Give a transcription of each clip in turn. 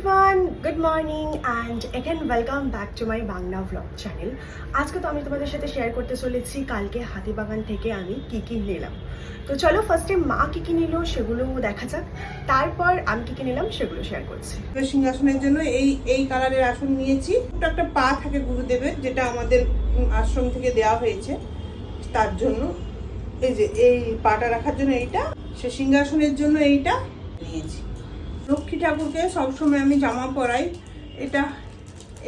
everyone, good morning and again welcome back to my Bangla vlog channel. আজকে তো আমি তোমাদের সাথে শেয়ার করতে চলেছি কালকে হাতিবাগান থেকে আমি কি কি নিলাম। তো চলো ফার্স্টে মা কি কি নিল সেগুলো দেখা যাক, তারপর আমি কি কি নিলাম সেগুলো শেয়ার করছি। সিংহাসনের জন্য এই কালারের আসন নিয়েছি। একটা পা থাকে গুরুদেবের, যেটা আমাদের আশ্রম থেকে দেওয়া হয়েছে, তার জন্য এই পাটা রাখার জন্য এইটা, সে সিংহাসনের জন্য এইটা নিয়েছি। লক্ষ্মী ঠাকুরকে সবসময় আমি জামা পরাই,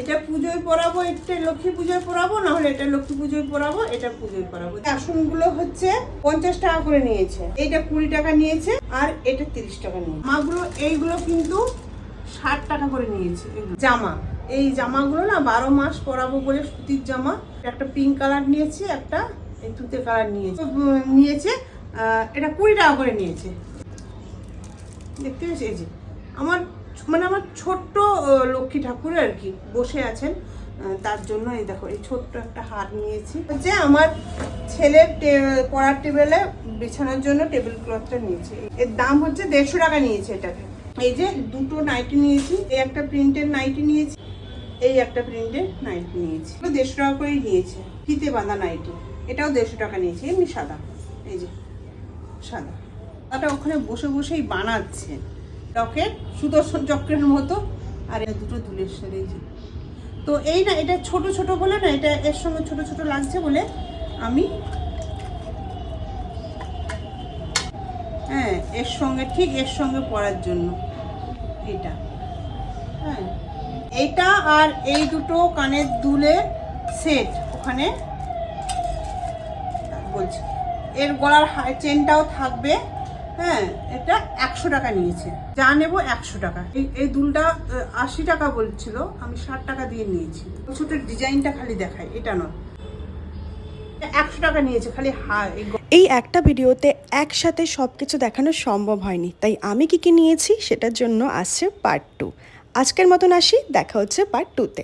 এটা পুজোয় পরাবো, এটা লক্ষ্মী পুজোয় পরাবো, না হলে এটা লক্ষ্মী পুজোয় পরাবো, এটা পুজোয় পরাবো। আসনগুলো হচ্ছে 50 টাকা করে নিয়েছে, এইটা 20 টাকা নিয়েছে, আর এটা 30 টাকা নিয়েছে। জামাগুলো এইগুলো কিন্তু 60 টাকা করে নিয়েছে। জামা, এই জামাগুলো না 12 মাস পরাবো বলে সুতির জামা। একটা পিঙ্ক কালার নিয়েছি, একটা এই তুতে কালার নিয়েছে, এটা 20 টাকা করে নিয়েছে। দেখতে পেয়েছি, এই যে আমার ছোট্ট লক্ষ্মী ঠাকুর আর কি বসে আছেন, তার জন্য এই দেখো এই ছোট্ট একটা হার নিয়েছি। হচ্ছে আমার ছেলের পড়ার টেবিলে বিছানোর জন্য টেবিল ক্লথটা নিয়েছি, এর দাম হচ্ছে 150 টাকা নিয়েছে এটাকে। এই যে দুটো নাইটি নিয়েছি, এই একটা প্রিন্টের নাইটি নিয়েছি, এই একটা প্রিন্টের নাইটি নিয়েছি, 150 টাকা করেই নিয়েছে। ফিতে বাঁধা নাইটি, এটাও 150 টাকা নিয়েছে, এমনি সাদা, এই যে সাদা। এটা ওখানে বসে বসেই বানাচ্ছে লকেট, সুদর্শন চক্রের মতো। আর এটা দুটো দুলের সাথে, তো এই না, এটা ছোট ছোট বলে না, এটা এর সঙ্গে ছোট ছোট লাগছে বলে আমি এর সঙ্গে ঠিক এর সঙ্গে পরার জন্য এটা, এইটা আর এই দুটো কানের দুলের সেট ওখানে বলছি, এর গলার চেনটাও থাকবে। এটা 100 টাকা নিয়েছে, যা নেবো 100 টাকা। এই দুলটা 80 টাকা বলছিল, আমি 60 টাকা দিয়ে নিয়েছি। ছোট ডিজাইনটা খালি দেখাই, এটা নয়, 100 টাকা নিয়েছে খালি। এই একটা ভিডিওতে একসাথে সব কিছু দেখানো সম্ভব হয়নি, তাই আমি কি কি নিয়েছি সেটার জন্য আসছে পার্ট 2। আজকের মতন আসি, দেখা হচ্ছে পার্ট 2তে।